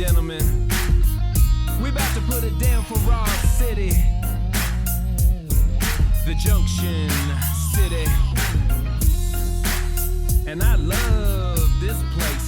gentlemen, we about to put it down for Raw City, the Junction City, and I love this place.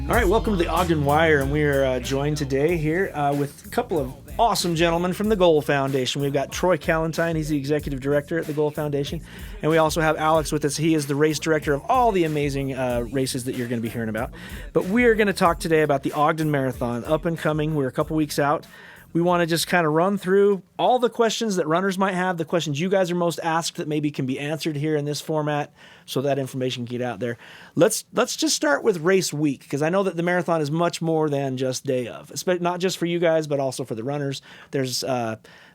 All right, welcome to the Ogden Wire, and we are joined today here with a couple of awesome gentlemen from the Goal Foundation. We've got Troy Callentine, he's the executive director at the Goal Foundation, and we also have Alex with us. He is the race director of all the amazing races that you're going to be hearing about. But we are going to talk today about the Ogden Marathon, up and coming. We're a couple weeks out. We want to just kind of run through all the questions that runners might have, the questions you guys are most asked that maybe can be answered here in this format so that information can get out there. Let's just start with race week, because I know that the marathon is much more than just day of, not just for you guys, but also for the runners. There's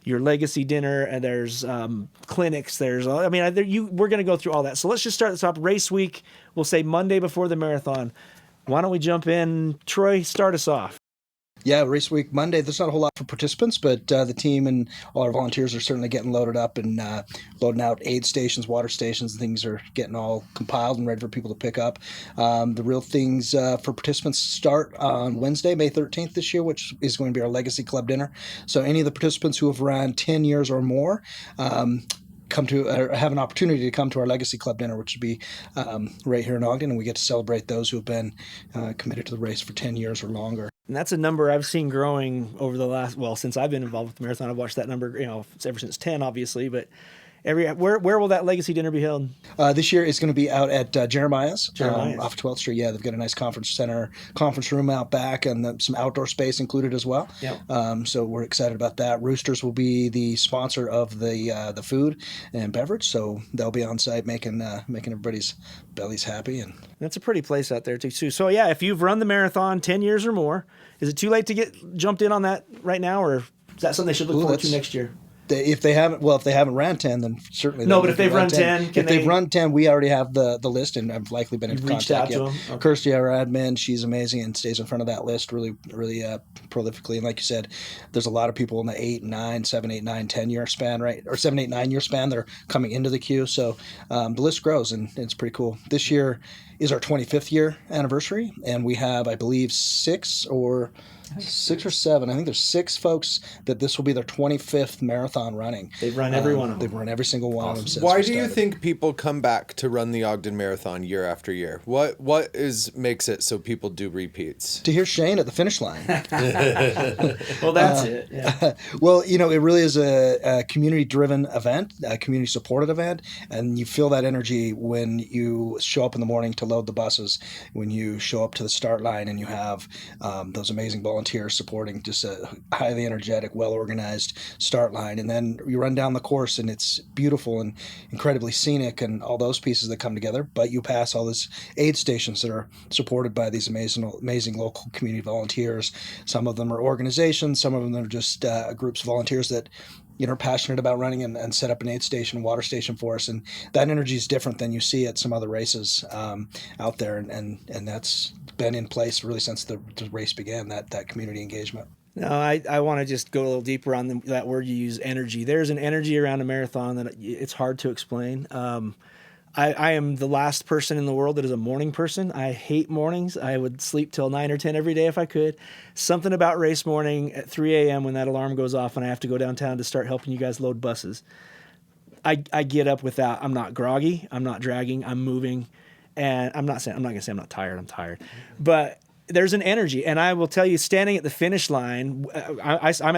your legacy dinner, and there's clinics. We're going to go through all that. So let's just start at the top. Race week, we'll say Monday before the marathon. Why don't we jump in? Troy, start us off. Yeah, race week Monday, there's not a whole lot for participants, but the team and all our volunteers are certainly getting loaded up and loading out aid stations, water stations, and things are getting all compiled and ready for people to pick up. The real things for participants start on Wednesday, May 13th this year, which is going to be our Legacy Club dinner. So any of the participants who have run 10 years or more have an opportunity to come to our Legacy Club dinner, which would be right here in Ogden, and we get to celebrate those who have been committed to the race for 10 years or longer. And that's a number I've seen growing over the last, since I've been involved with the marathon. I've watched that number, ever since 10, obviously, but where will that Legacy dinner be held? This year it's going to be out at Jeremiah's. Off 12th Street. Yeah, they've got a nice conference room out back, and some outdoor space included as well. Yep. So we're excited about that. Roosters will be the sponsor of the food and beverage, so they'll be on site making everybody's bellies happy. And that's a pretty place out there too. So yeah, if you've run the marathon 10 years or more, is it too late to get jumped in on that right now, or is that something they should look forward to next year? If they haven't ran 10, then certainly. No, but if they've run 10, they've run 10, we already have the list, and I've likely been in contact yet. Okay. Kirsty, our admin, she's amazing and stays in front of that list really, really prolifically. And like you said, there's a lot of people in the 7, 8, 9, 10 year span, right? Or 7, 8, 9 year span that are coming into the queue. So the list grows, and it's pretty cool. This year is our 25th year anniversary, and we have, I believe, 6 or 7. I think there's 6 folks that this will be their 25th marathon running. They've run every one of them. They've run every single one of them since. Why do you think people come back to run the Ogden Marathon year after year? What makes it so people do repeats? To hear Shane at the finish line. Well, that's it. Yeah. Well, it really is a community-driven event, a community-supported event, and you feel that energy when you show up in the morning to load the buses, when you show up to the start line and you have those amazing volunteers supporting just a highly energetic, well-organized start line. And then you run down the course, and it's beautiful and incredibly scenic and all those pieces that come together. But you pass all these aid stations that are supported by these amazing local community volunteers. Some of them are organizations. Some of them are just groups of volunteers that are passionate about running and set up an aid station, water station for us. And that energy is different than you see at some other races out there. And that's been in place really since the race began, that community engagement. No, I want to just go a little deeper on that word you use, energy. There's an energy around a marathon that it's hard to explain. I am the last person in the world that is a morning person. I hate mornings. I would sleep till 9 or 10 every day if I could. Something about race morning at 3 a.m. when that alarm goes off and I have to go downtown to start helping you guys load buses. I get up without. I'm not groggy. I'm not dragging. I'm moving, and I'm not going to say I'm not tired. I'm tired, but there's an energy, and I will tell you, standing at the finish line, once I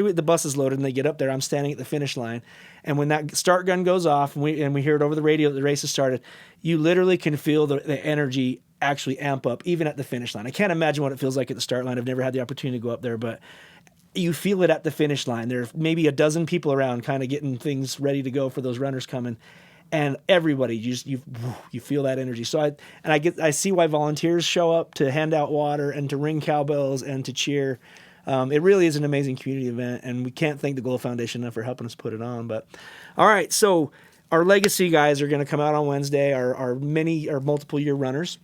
get the buses loaded and they get up there, I'm standing at the finish line, and when that start gun goes off and we hear it over the radio that the race has started, you literally can feel the energy actually amp up even at the finish line. I can't imagine what it feels like at the start line. I've never had the opportunity to go up there, but you feel it at the finish line. There are maybe a dozen people around kind of getting things ready to go for those runners coming. And everybody, you feel that energy. So I see why volunteers show up to hand out water and to ring cowbells and to cheer. It really is an amazing community event, and we can't thank the Goal Foundation enough for helping us put it on. But all right, so our legacy guys are going to come out on Wednesday. Our multiple year runners.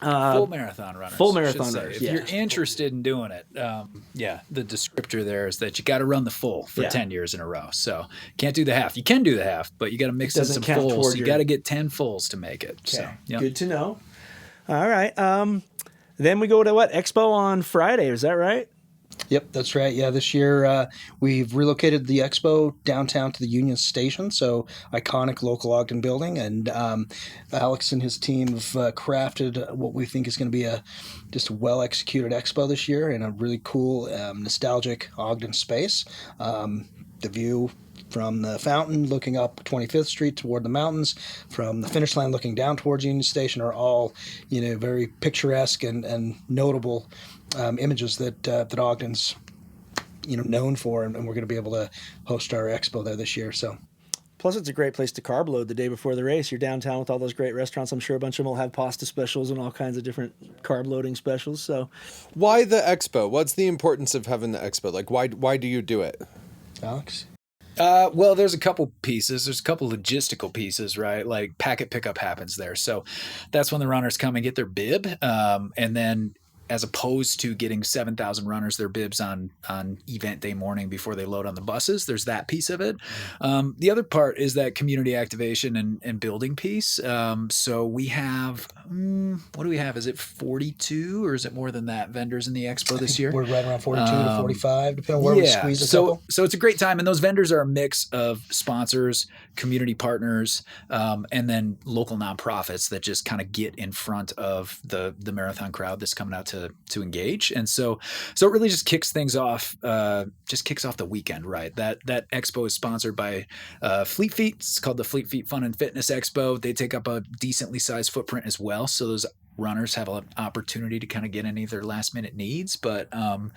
Full marathon runners. Full marathon runners. If you're interested in doing it, the descriptor there is that you got to run the full for 10 years in a row. So can't do the half. You can do the half, but you got to mix in some fulls. You got to get 10 fulls to make it. Okay. So, Good to know. All right. Then we go to what? Expo on Friday. Is that right? Yep, that's right. Yeah, this year we've relocated the expo downtown to the Union Station, so iconic local Ogden building. And Alex and his team have crafted what we think is going to be just a well-executed expo this year in a really cool, nostalgic Ogden space. The view from the fountain looking up 25th Street toward the mountains, from the finish line looking down towards Union Station are all, very picturesque and notable images that Ogden's, known for, and we're going to be able to host our expo there this year. So. Plus, it's a great place to carb load the day before the race. You're downtown with all those great restaurants. I'm sure a bunch of them will have pasta specials and all kinds of different carb loading specials. So, Why the expo? What's the importance of having the expo? Like, why do you do it? Alex? Well, there's a couple pieces. There's a couple logistical pieces, right? Like packet pickup happens there. So that's when the runners come and get their bib. And then as opposed to getting 7,000 runners their bibs on event day morning before they load on the buses, there's that piece of it. The other part is that community activation and building piece. So we have, what do we have? Is it 42 or is it more than that vendors in the expo this year? We're right around 42 to 45, depending on where we squeeze a couple. So it's a great time. And those vendors are a mix of sponsors, community partners, and then local nonprofits that just kind of get in front of the marathon crowd that's coming out to engage. And so it really just kicks things off, kicks off the weekend, right? That expo is sponsored by Fleet Feet. It's called the Fleet Feet Fun and Fitness Expo. They take up a decently sized footprint as well. So those runners have an opportunity to kind of get any of their last minute needs. But I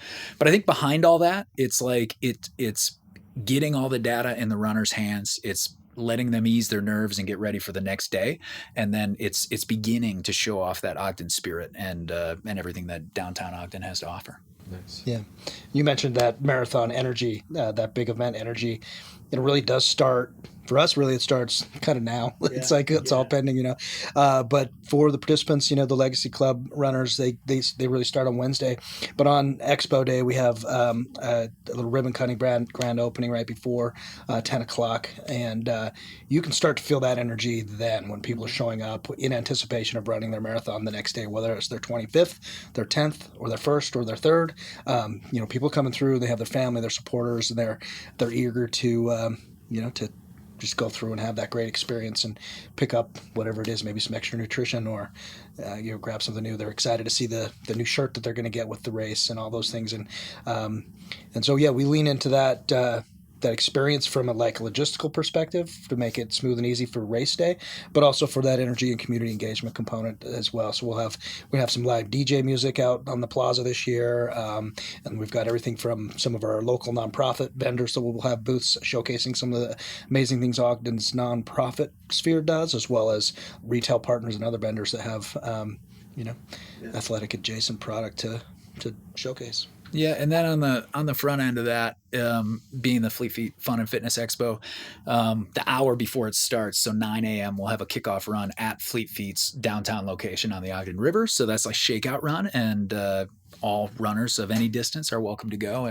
think behind all that, it's like it's getting all the data in the runners' hands. It's letting them ease their nerves and get ready for the next day. And then it's beginning to show off that Ogden spirit and everything that downtown Ogden has to offer. Nice. Yeah. You mentioned that marathon energy, that big event energy. It really does start, for us, really, it starts kind of now. It's like it's all pending, But for the participants, the Legacy Club runners, they really start on Wednesday. But on Expo Day, we have a little ribbon cutting grand opening right before 10 o'clock. And you can start to feel that energy then when people are showing up in anticipation of running their marathon the next day, whether it's their 25th, their 10th, or their 1st, or their 3rd. People coming through, they have their family, their supporters, and they're eager to to just go through and have that great experience and pick up whatever it is, maybe some extra nutrition or grab something new. They're excited to see the new shirt that they're going to get with the race and all those things. And so we lean into that experience from a logistical perspective to make it smooth and easy for race day, but also for that energy and community engagement component as well. So we have some live DJ music out on the plaza this year, and we've got everything from some of our local nonprofit vendors that will have booths showcasing some of the amazing things Ogden's nonprofit sphere does, as well as retail partners and other vendors that have athletic adjacent product to showcase. Yeah, and then on the front end of that, being the Fleet Feet Fun and Fitness Expo, the hour before it starts, so 9 a.m., we'll have a kickoff run at Fleet Feet's downtown location on the Ogden River. So that's like shakeout run, and all runners of any distance are welcome to go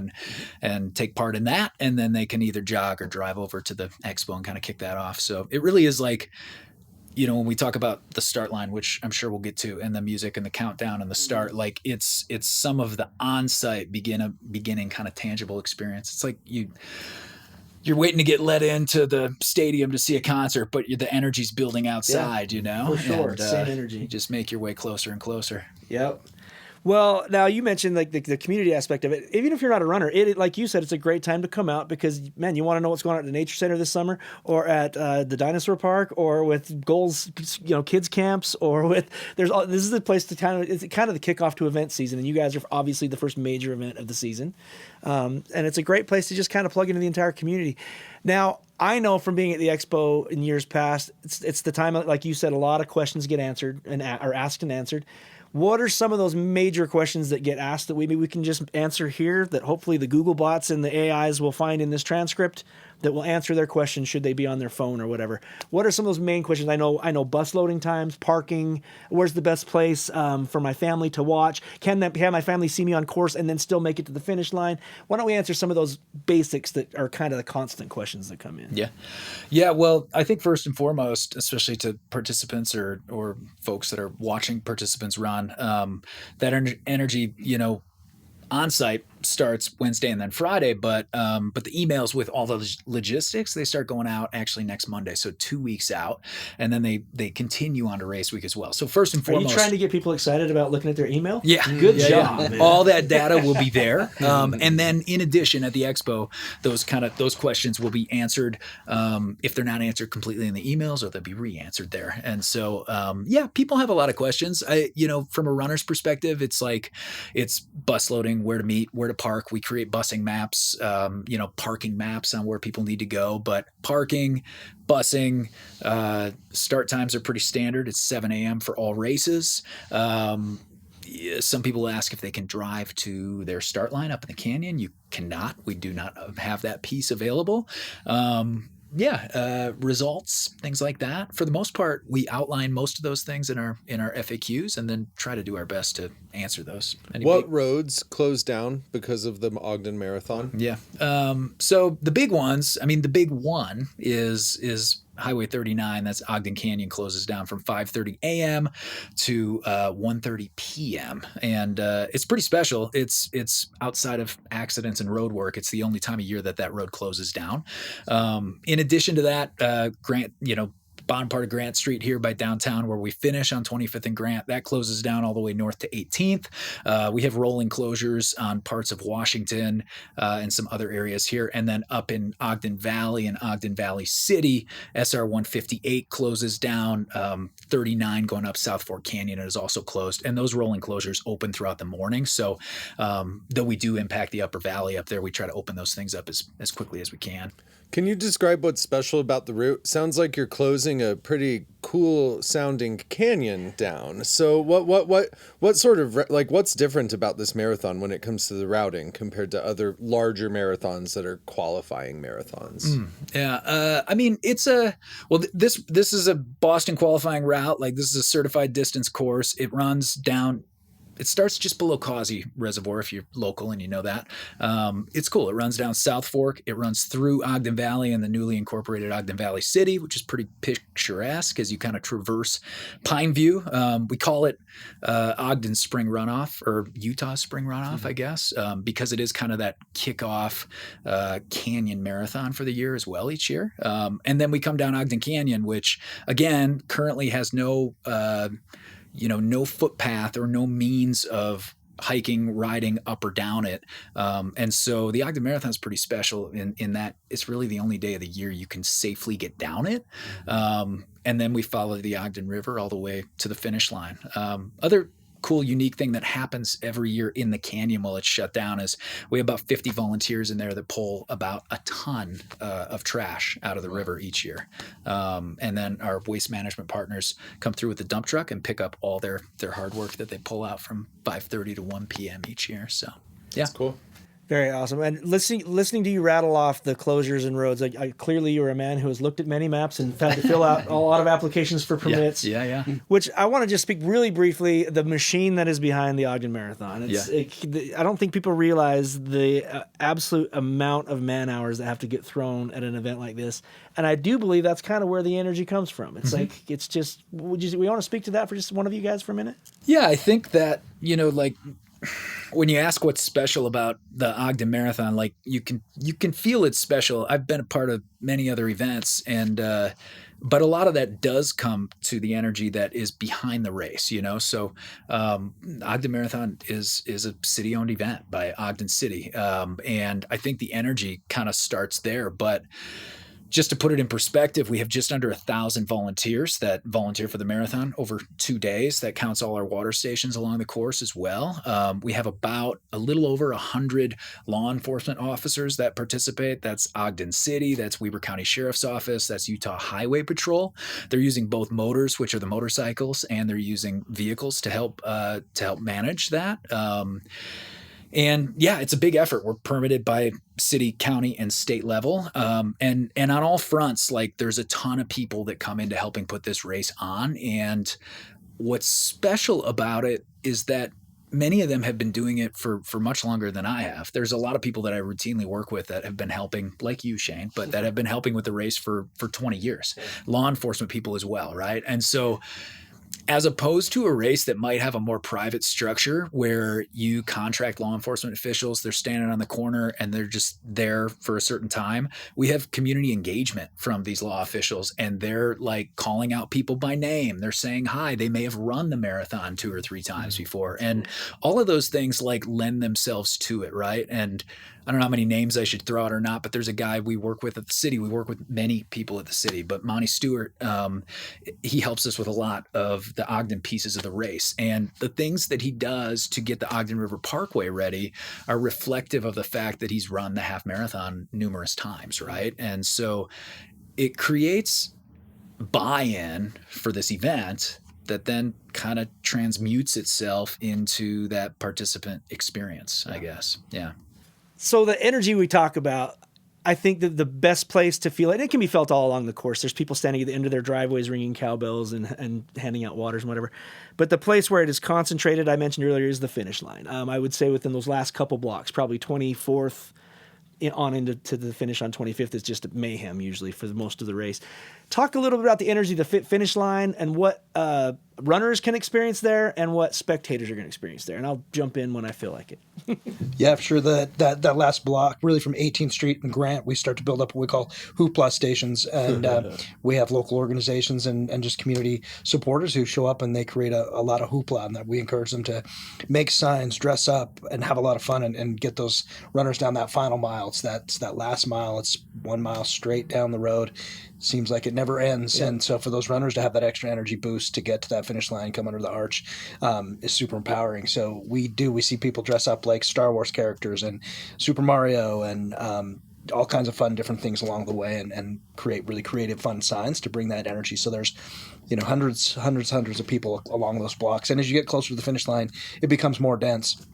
and take part in that. And then they can either jog or drive over to the expo and kind of kick that off. So it really is like, when we talk about the start line, which I'm sure we'll get to, and the music and the countdown and the start, like it's some of the on-site beginning kind of tangible experience. It's like you're waiting to get let into the stadium to see a concert, but the energy's building outside, For sure. And, same energy. You just make your way closer and closer. Yep. Well, now you mentioned like the community aspect of it. Even if you're not a runner, it like you said, it's a great time to come out because, man, you want to know what's going on at the Nature Center this summer, or at the Dinosaur Park, or with Goals, kids camps, or with this is the place to it's kind of the kickoff to event season, and you guys are obviously the first major event of the season, and it's a great place to just kind of plug into the entire community. Now, I know from being at the expo in years past, it's the time, like you said, a lot of questions get answered and are asked and answered. what are some of those major questions that get asked that maybe we can just answer here, that hopefully the Google bots and the AIs will find in this transcript that will answer their questions should they be on their phone or whatever? What are some of those main questions? I know bus loading times, parking, where's the best place for my family to watch? Can my family see me on course and then still make it to the finish line? Why don't we answer some of those basics that are kind of the constant questions that come in? Yeah. Well, I think first and foremost, especially to participants or folks that are watching participants run, that energy, on site starts Wednesday and then Friday, but the emails with all the logistics, they start going out actually next Monday, so 2 weeks out, and then they continue on to race week as well. So first and foremost, are you trying to get people excited about looking at their email? Yeah, good job. Yeah. All that data will be there, and then in addition at the expo, those questions will be answered if they're not answered completely in the emails, or they'll be re-answered there. And so people have a lot of questions. From a runner's perspective, it's bus loading, where to meet, where to park. We create busing maps, parking maps on where people need to go. But parking, busing, start times are pretty standard. It's 7 a.m. for all races. Some people ask if they can drive to their start line up in the canyon. You cannot. We do not have that piece available. Results, things like that. For the most part, we outline most of those things in our FAQs, and then try to do our best to answer those. What roads closed down because of the Ogden Marathon? Yeah. So the big ones. I mean, the big one is Highway 39. That's Ogden Canyon, closes down from 5:30 a.m. to 1:30 p.m. And it's pretty special. It's outside of accidents and road work. It's the only time of year that road closes down. In addition to that, Grant, bottom part of Grant Street here by downtown, where we finish on 25th and Grant, that closes down all the way north to 18th. We have rolling closures on parts of Washington and some other areas here. And then up in Ogden Valley and Ogden Valley City, SR 158 closes down. 39 going up South Fork Canyon is also closed. And those rolling closures open throughout the morning. So though we do impact the upper valley up there, we try to open those things up as quickly as we can. Can you describe what's special about the route? Sounds like you're closing a pretty cool sounding canyon down. So what sort of what's different about this marathon when it comes to the routing compared to other larger marathons that are qualifying marathons? This is a Boston qualifying route. This is a certified distance course. It runs down. It starts just below Causey Reservoir, if you're local and you know that. It's cool. It runs down South Fork. It runs through Ogden Valley and the newly incorporated Ogden Valley City, which is pretty picturesque as you kind of traverse Pine View. We call it Ogden Spring Runoff, or Utah Spring Runoff, I guess, because it is kind of that kickoff canyon marathon for the year as well each year. And then we come down Ogden Canyon, which, again, currently has no footpath or no means of hiking, riding up or down it. And so the Ogden Marathon is pretty special in that it's really the only day of the year you can safely get down it. And then we follow the Ogden River all the way to the finish line. Other cool, unique thing that happens every year in the canyon while it's shut down is we have about 50 volunteers in there that pull about a ton of trash out of the river each year. And then our waste management partners come through with the dump truck and pick up all their hard work that they pull out from 5:30 to 1 p.m. each year. So, yeah. That's cool. Very awesome. And listening to you rattle off the closures and roads, clearly you're a man who has looked at many maps and had to fill out a lot of applications for permits. Yeah. Which I want to just speak really briefly, the machine that is behind the Ogden Marathon. I don't think people realize the absolute amount of man hours that have to get thrown at an event like this. And I do believe that's kind of where the energy comes from. It's it's just, we want to speak to that for just one of you guys for a minute? Yeah, I think that, when you ask what's special about the Ogden Marathon, you can feel it's special. I've been a part of many other events, and but a lot of that does come to the energy that is behind the race. So Ogden Marathon is a city-owned event by Ogden City, and I think the energy kind of starts there. But just to put it in perspective, we have just under 1,000 volunteers that volunteer for the marathon over 2 days. That counts all our water stations along the course as well. We have about a little over 100 law enforcement officers that participate. That's Ogden City, that's Weber County Sheriff's Office, that's Utah Highway Patrol. They're using both motors, which are the motorcycles, and they're using vehicles to help manage that. And yeah, it's a big effort. We're permitted by city, county, and state level. And on all fronts, like there's a ton of people that come into helping put this race on. And what's special about it is that many of them have been doing it for much longer than I have. There's a lot of people that I routinely work with that have been helping, like you, Shane, but that have been helping with the race for 20 years. Law enforcement people as well, right? And so as opposed to a race that might have a more private structure where you contract law enforcement officials, they're standing on the corner and they're just there for a certain time, we have community engagement from these law officials, and they're like calling out people by name. They're saying hi. They may have run the marathon 2 or 3 times before. And all of those things like lend themselves to it, right? And I don't know how many names I should throw out or not, but there's a guy we work with at the city. We work with many people at the city, but Monty Stewart, he helps us with a lot of the Ogden pieces of the race. And the things that he does to get the Ogden River Parkway ready are reflective of the fact that he's run the half marathon numerous times, right? And so it creates buy-in for this event that then kind of transmutes itself into that participant experience, I guess. Yeah. So the energy we talk about, I think that the best place to feel it, it can be felt all along the course. There's people standing at the end of their driveways ringing cowbells and handing out waters and whatever. But the place where it is concentrated, I mentioned earlier, is the finish line. I would say within those last couple blocks, probably 24th on into the finish on 25th is just mayhem usually for most of the race. Talk a little bit about the energy, the finish line, and what runners can experience there and what spectators are going to experience there. And I'll jump in when I feel like it. Yeah, for sure. That last block, really from 18th Street and Grant, we start to build up what we call hoopla stations. And we have local organizations and just community supporters who show up and they create a lot of hoopla. And that we encourage them to make signs, dress up, and have a lot of fun and get those runners down that final mile. It's that last mile. It's 1 mile straight down the road. Seems like it never ends. Yeah. And so for those runners to have that extra energy boost to get to that finish line, come under the arch, is super empowering. So we see people dress up like Star Wars characters and Super Mario and all kinds of fun different things along the way and create really creative fun signs to bring that energy. So there's hundreds of people along those blocks. And as you get closer to the finish line, it becomes more dense.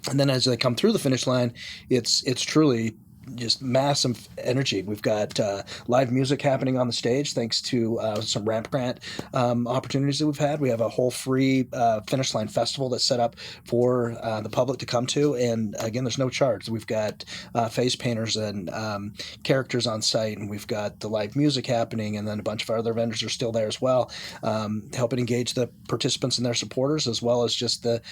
And then as they come through the finish line, it's truly just massive energy. We've got live music happening on the stage thanks to some ramp grant opportunities that we've had. We have a whole free finish line festival that's set up for the public to come to. And again, there's no charge. We've got face painters and characters on site, and we've got the live music happening, and then a bunch of our other vendors are still there as well, helping engage the participants and their supporters, as well as just the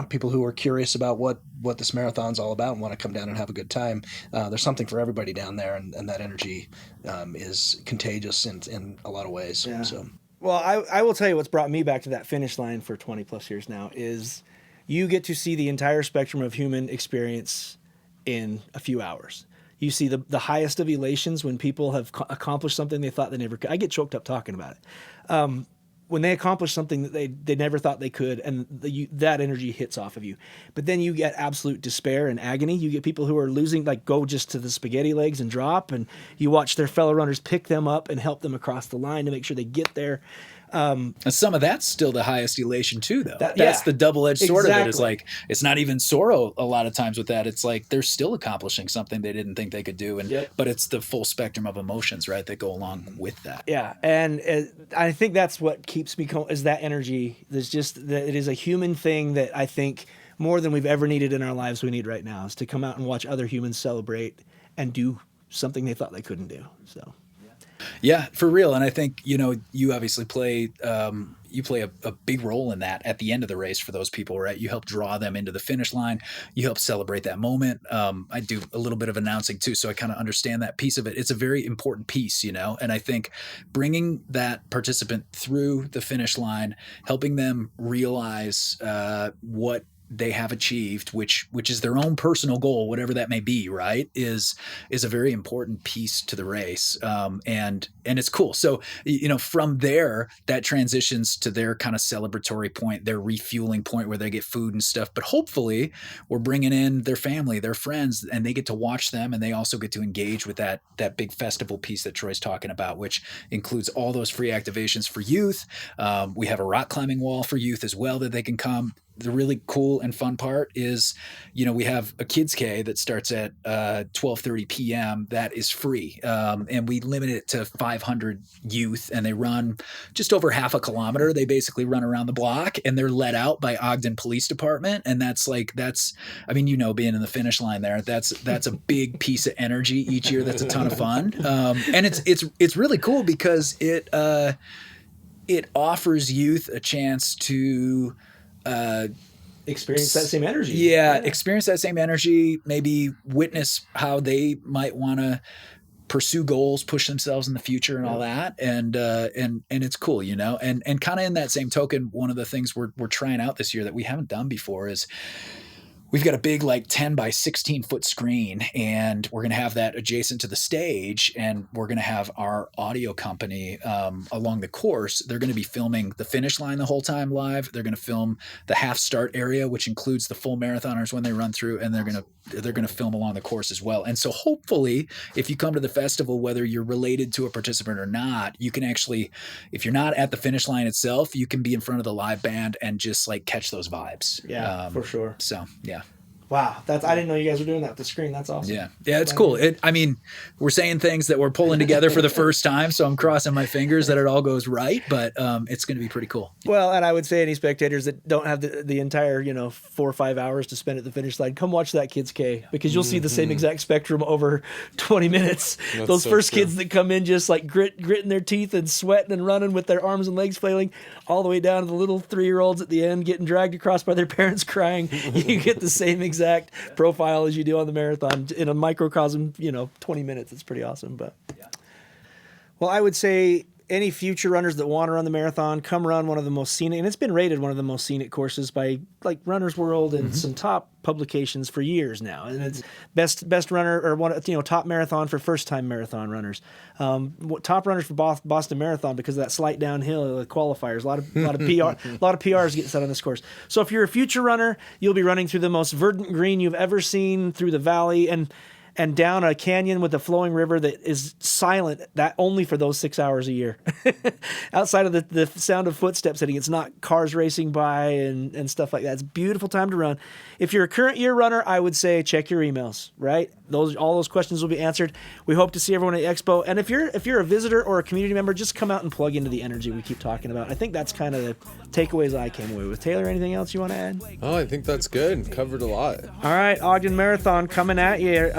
people who are curious about what this marathon's all about and want to come down and have a good time. There's something for everybody down there, and that energy is contagious in a lot of ways. Yeah. So, well, I will tell you what's brought me back to that finish line for 20 plus years now is you get to see the entire spectrum of human experience in a few hours. You see the highest of elations when people have accomplished something they thought they never could. I get choked up talking about it. When they accomplish something that they never thought they could, and that energy hits off of you. But then you get absolute despair and agony. You get people who are losing, like go just to the spaghetti legs and drop, and you watch their fellow runners pick them up and help them across the line to make sure they get there. And some of that's still the highest elation too, though. That's yeah, the double-edged sword of it. exactly. Is like, it's not even sorrow a lot of times with that. It's like they're still accomplishing something they didn't think they could do. And Yep. but it's the full spectrum of emotions, right, that go along with that. Yeah, and I think that's what keeps me is that energy. There's just that it is a human thing that I think more than we've ever needed in our lives we need right now is to come out and watch other humans celebrate and do something they thought they couldn't do. So. Yeah, for real. And I think, you obviously play a big role in that at the end of the race for those people, right? You help draw them into the finish line. You help celebrate that moment. I do a little bit of announcing too, so I kind of understand that piece of it. It's a very important piece, and I think bringing that participant through the finish line, helping them realize what they have achieved, which is their own personal goal, whatever that may be, right, is a very important piece to the race. And it's cool. So, from there, that transitions to their kind of celebratory point, their refueling point where they get food and stuff. But hopefully we're bringing in their family, their friends, and they get to watch them, and they also get to engage with that big festival piece that Troy's talking about, which includes all those free activations for youth. We have a rock climbing wall for youth as well that they can come. The really cool and fun part is, we have a Kids K that starts at 12:30 p.m. That is free. And we limit it to 500 youth, and they run just over half a kilometer. They basically run around the block, and they're let out by Ogden Police Department. And being in the finish line there, that's a big piece of energy each year. That's a ton of fun. And it's really cool because it offers youth a chance to experience that same energy. Experience that same energy, maybe witness how they might want to pursue goals, push themselves in the future and all that. And it's cool, and kind of in that same token, one of the things we're trying out this year that we haven't done before is we've got a big 10 by 16 foot screen, and we're going to have that adjacent to the stage, and we're going to have our audio company along the course. They're going to be filming the finish line the whole time live. They're going to film the half start area, which includes the full marathoners when they run through, and they're going to film along the course as well. And so hopefully if you come to the festival, whether you're related to a participant or not, you can actually, if you're not at the finish line itself, you can be in front of the live band and just catch those vibes. Yeah, for sure. So, yeah. Wow, I didn't know you guys were doing that with the screen. That's awesome. Yeah, it's cool. We're saying things that we're pulling together for the first time, so I'm crossing my fingers that it all goes right. But it's going to be pretty cool. Well, and I would say any spectators that don't have the entire 4 or 5 hours to spend at the finish line, come watch that Kids K, because you'll see the same exact spectrum over 20 minutes. Those so first true. Kids that come in just gritting their teeth and sweating and running with their arms and legs flailing, all the way down to the little 3-year-olds at the end getting dragged across by their parents crying. You get the same exact profile as you do on the marathon in a microcosm, 20 minutes. It's pretty awesome. But well, I would say any future runners that want to run the marathon, come run one of the most scenic, and it's been rated one of the most scenic courses by Runner's World and some top publications for years now. And it's best runner, or one, top marathon for first-time marathon runners. Top runners for Boston Marathon because of that slight downhill qualifiers. A lot of PRs get set on this course. So if you're a future runner, you'll be running through the most verdant green you've ever seen through the valley, and down a canyon with a flowing river that is silent, that only for those 6 hours a year. Outside of the sound of footsteps hitting, it's not cars racing by and stuff like that. It's a beautiful time to run. If you're a current year runner, I would say check your emails, right? All those questions will be answered. We hope to see everyone at the expo. And if you're a visitor or a community member, just come out and plug into the energy we keep talking about. I think that's kind of the takeaways I came away with. Taylor, anything else you want to add? Oh, I think that's good. Covered a lot. All right, Ogden Marathon coming at you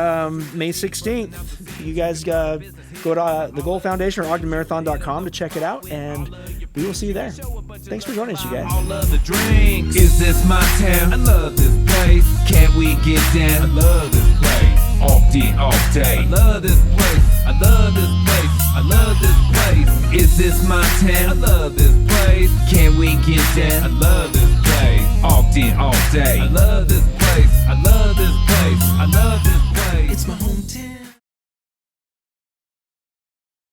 May 16th. You guys go to the Goal Foundation or ogdenmarathon.com to check it out, and we will see you there. Thanks for joining us, you guys. All of the drinks. Is this my town? I love this place. Can't we get down? I love this place. All day. I love this place. I love this place. I love this place. Is this my town? I love this place. Can we get down? I love this place. All day. I love this place. I love this place. I love this place. It's my home.